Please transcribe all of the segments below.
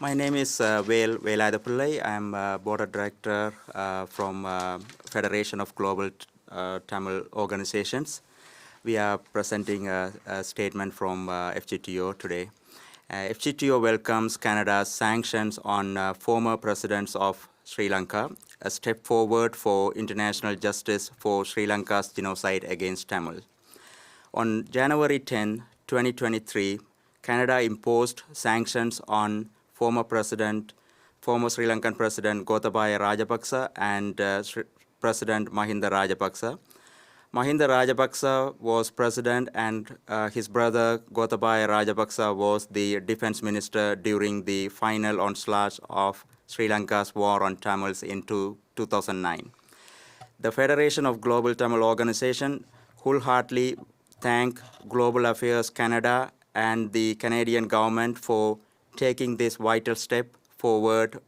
My name is Veladapillai. I'm Board of Director from Federation of Global Tamil Organizations. We are presenting a statement from FGTO today. FGTO welcomes Canada's sanctions on former presidents of Sri Lanka, a step forward for international justice for Sri Lanka's genocide against Tamil. On January 10, 2023, Canada imposed sanctions on former Sri Lankan President Gotabaya Rajapaksa and President Mahinda Rajapaksa. Mahinda Rajapaksa was president and his brother Gotabaya Rajapaksa was the defense minister during the final onslaught of Sri Lanka's war on Tamils in 2009. The Federation of Global Tamil Organization wholeheartedly thank Global Affairs Canada and the Canadian government for taking this vital step forward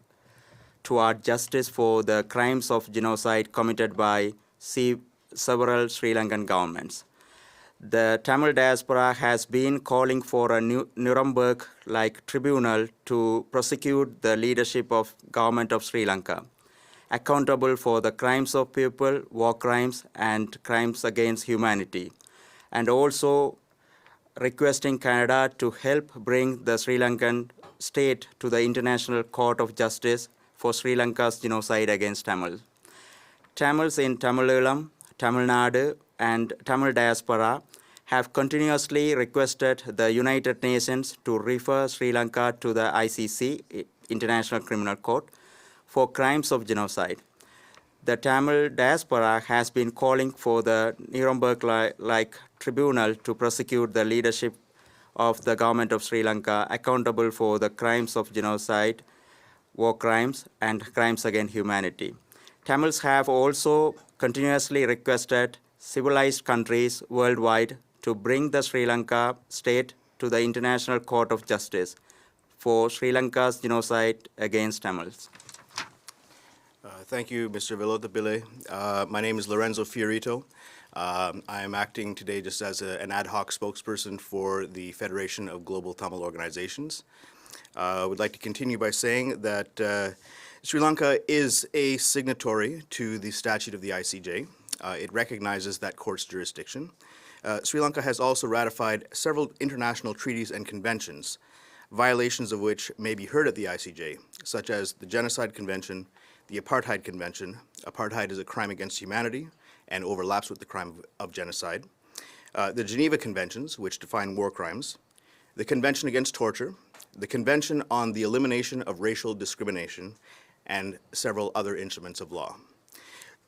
toward justice for the crimes of genocide committed by several Sri Lankan governments. The Tamil diaspora has been calling for a Nuremberg-like tribunal to prosecute the leadership of government of Sri Lanka, accountable for the crimes of people, war crimes, and crimes against humanity, and also requesting Canada to help bring the Sri Lankan state to the International Court of Justice for Sri Lanka's genocide against Tamil. Tamils in Tamilulam, Tamil Nadu, and Tamil diaspora have continuously requested the United Nations to refer Sri Lanka to the ICC, International Criminal Court, for crimes of genocide. The Tamil diaspora has been calling for the Nuremberg-like tribunal to prosecute the leadership of the government of Sri Lanka accountable for the crimes of genocide, war crimes, and crimes against humanity. Tamils have also continuously requested civilized countries worldwide to bring the Sri Lanka state to the International Court of Justice for Sri Lanka's genocide against Tamils. Thank you, Mr. Veladapillai. My name is Lorenzo Fiorito. I am acting today just as an ad hoc spokesperson for the Federation of Global Tamil Organizations. I would like to continue by saying that Sri Lanka is a signatory to the statute of the ICJ. It recognizes that court's jurisdiction. Sri Lanka has also ratified several international treaties and conventions, violations of which may be heard at the ICJ, such as the Genocide Convention, the Apartheid Convention. Apartheid is a crime against humanity and overlaps with the crime of genocide. The Geneva Conventions, which define war crimes, the Convention Against Torture, the Convention on the Elimination of Racial Discrimination, and several other instruments of law.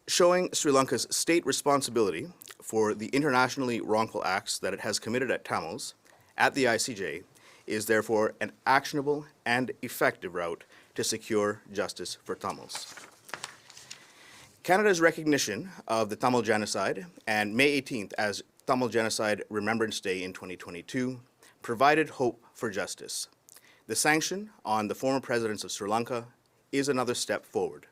Showing Sri Lanka's state responsibility for the internationally wrongful acts that it has committed at Tamils at the ICJ is therefore an actionable and effective route to secure justice for Tamils. Canada's recognition of the Tamil genocide and May 18th as Tamil Genocide Remembrance Day in 2022 provided hope for justice. The sanction on the former presidents of Sri Lanka is another step forward.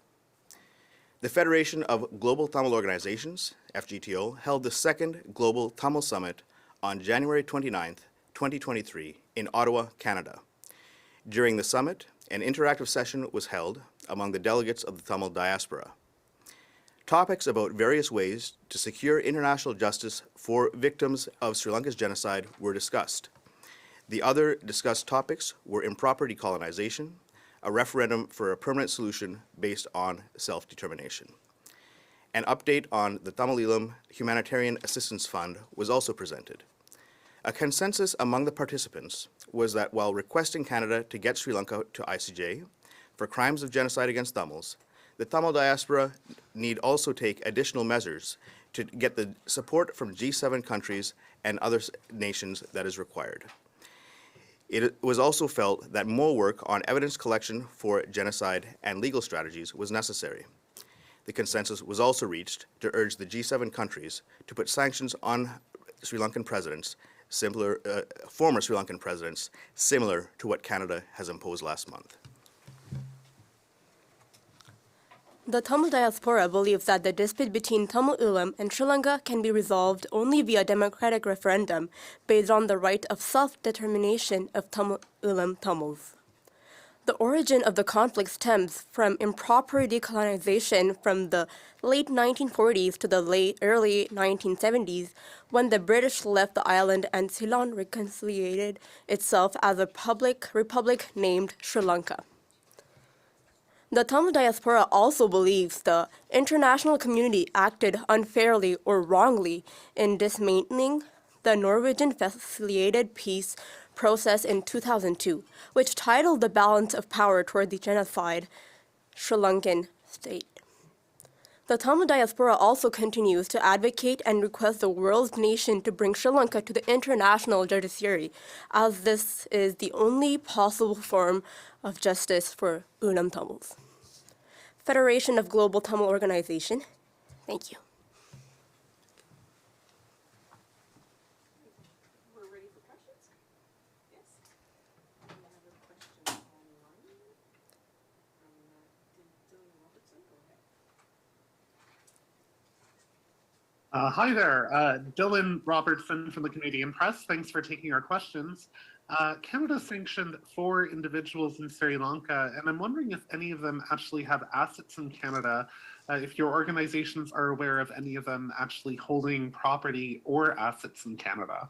The Federation of Global Tamil Organizations, FGTO, held the second Global Tamil Summit on January 29th, 2023 in Ottawa, Canada. During the summit, an interactive session was held among the delegates of the Tamil diaspora. Topics about various ways to secure international justice for victims of Sri Lanka's genocide were discussed. The other discussed topics were improper decolonization, a referendum for a permanent solution based on self-determination. An update on the Tamilulam Humanitarian Assistance Fund was also presented. A consensus among the participants was that while requesting Canada to get Sri Lanka to ICJ for crimes of genocide against Tamils, the Tamil diaspora need also take additional measures to get the support from G7 countries and other nations that is required. It was also felt that more work on evidence collection for genocide and legal strategies was necessary. The consensus was also reached to urge the G7 countries to put sanctions on Sri Lankan presidents, former Sri Lankan presidents, similar to what Canada has imposed last month. The Tamil diaspora believes that the dispute between Tamil Ulam and Sri Lanka can be resolved only via democratic referendum based on the right of self-determination of Tamil Ulam Tamils. The origin of the conflict stems from improper decolonization from the late 1940s to the early 1970s, when the British left the island and Ceylon reconciliated itself as a republic named Sri Lanka. The Tamil diaspora also believes the international community acted unfairly or wrongly in dismantling the Norwegian-facilitated peace process in 2002, which titled the balance of power toward the genocide Sri Lankan state. The Tamil diaspora also continues to advocate and request the world's nation to bring Sri Lanka to the international judiciary, as this is the only possible form of justice for Ulam Tamils. Federation of Global Tamil Organization. Thank you. We're ready for questions? Yes? We have a question online from Dylan Robertson. Go ahead. Hi there, Dylan Robertson from the Canadian Press. Thanks for taking our questions. Canada sanctioned 4 individuals in Sri Lanka, and I'm wondering if any of them actually have assets in Canada, if your organizations are aware of any of them actually holding property or assets in Canada.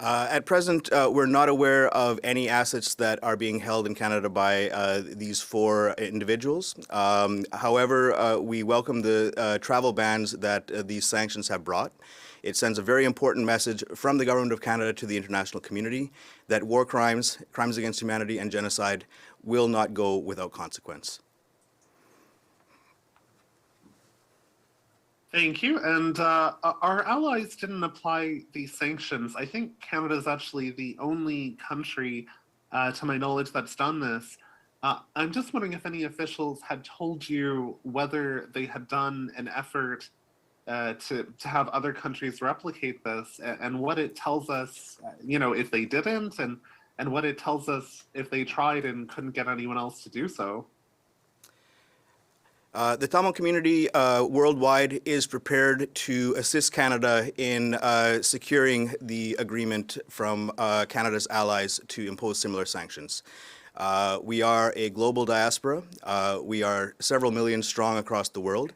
At present, we're not aware of any assets that are being held in Canada by these 4 individuals. However, we welcome the travel bans that these sanctions have brought. It sends a very important message from the Government of Canada to the international community that war crimes, crimes against humanity, and genocide will not go without consequence. Thank you. And our allies didn't apply these sanctions. I think Canada is actually the only country, to my knowledge, that's done this. I'm just wondering if any officials had told you whether they had done an effort to have other countries replicate this, and what it tells us, if they didn't, and what it tells us if they tried and couldn't get anyone else to do so. The Tamil community worldwide is prepared to assist Canada in securing the agreement from Canada's allies to impose similar sanctions. We are a global diaspora. We are several million strong across the world.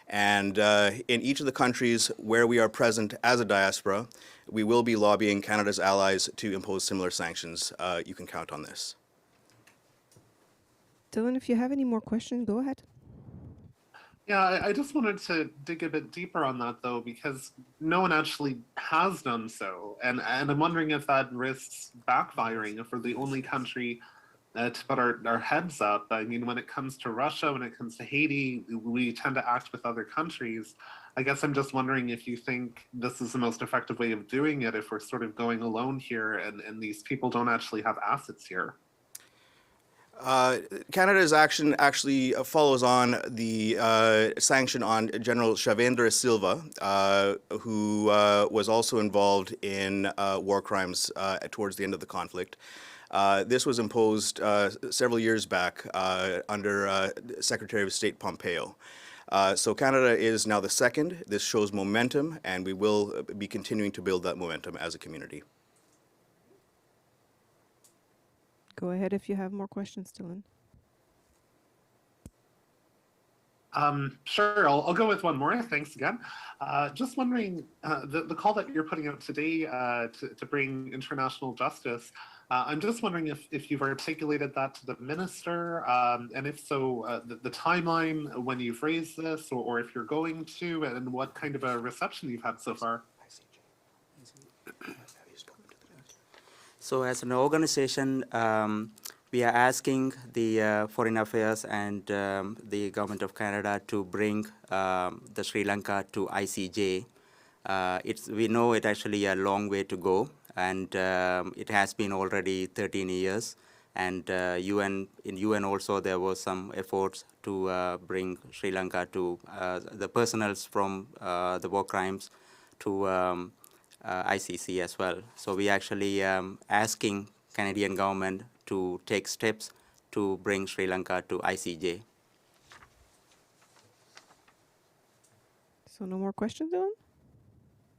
And in each of the countries where we are present as a diaspora, we will be lobbying Canada's allies to impose similar sanctions. You can count on this. Dylan, if you have any more questions, go ahead. Yeah, I just wanted to dig a bit deeper on that, though, because no one actually has done so. And I'm wondering if that risks backfiring, if we're the only country to put our heads up. I mean, when it comes to Russia, when it comes to Haiti, we tend to act with other countries. I guess I'm just wondering if you think this is the most effective way of doing it, if we're sort of going alone here and these people don't actually have assets here. Canada's action actually follows on the sanction on General Shavendra Silva, who was also involved in war crimes towards the end of the conflict. This was imposed several years back under Secretary of State Pompeo. So Canada is now the second. This shows momentum, and we will be continuing to build that momentum as a community. Go ahead if you have more questions, Dylan. Sure, I'll go with one more. Thanks again. Just wondering, the call that you're putting out today to bring international justice, I'm just wondering if you've articulated that to the minister, and if so, the timeline when you've raised this, or if you're going to, and what kind of a reception you've had so far. So as an organization, we are asking the Foreign Affairs and the Government of Canada to bring the Sri Lanka to ICJ. We know it's actually a long way to go, and it has been already 13 years. And in UN also there was some efforts to bring Sri Lanka to the personals from the war crimes to ICC as well. So we actually asking Canadian government to take steps to bring Sri Lanka to ICJ. So no more questions, Dylan?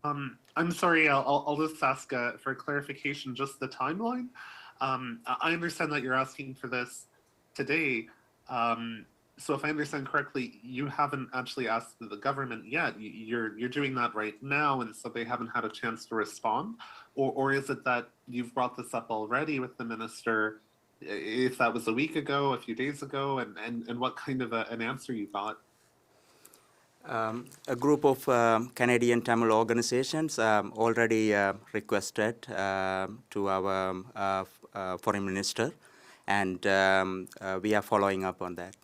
I'm sorry, I'll just ask for clarification, just the timeline. I understand that you're asking for this today. So if I understand correctly, you haven't actually asked the government yet. You're doing that right now, and so they haven't had a chance to respond? Or is it that you've brought this up already with the minister, if that was a week ago, a few days ago, and what kind of an answer you got? A group of Canadian Tamil organizations already requested to our foreign minister, and we are following up on that.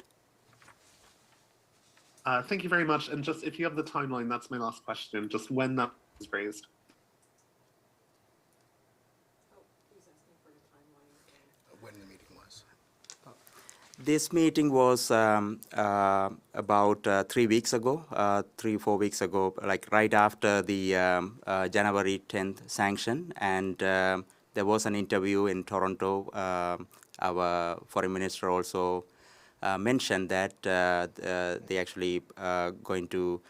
Thank you very much. And just if you have the timeline, that's my last question, just when that was raised. Oh, he's asking for the timeline. When the meeting was. This meeting was about 3 weeks ago, 3-4 weeks ago, like right after the January 10th sanction, and there was an interview in Toronto. Our foreign minister also mentioned that they actually going to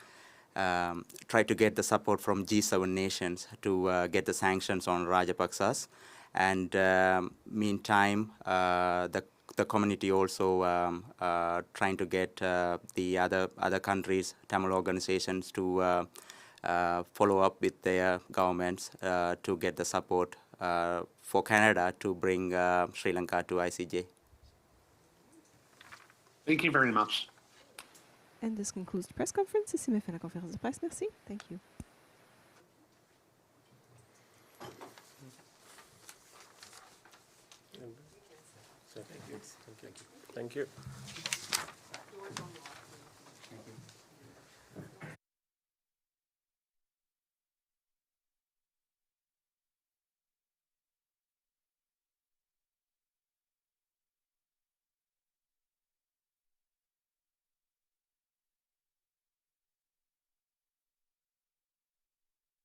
try to get the support from G7 nations to get the sanctions on Rajapaksas. And meantime, the community also trying to get the other countries, Tamil organizations, to follow up with their governments to get the support for Canada to bring Sri Lanka to ICJ. Thank you very much. And this concludes the press conference. Ici met fin la conférence de presse. Merci. Thank you. Thank you. Thank you. Doors unlocked.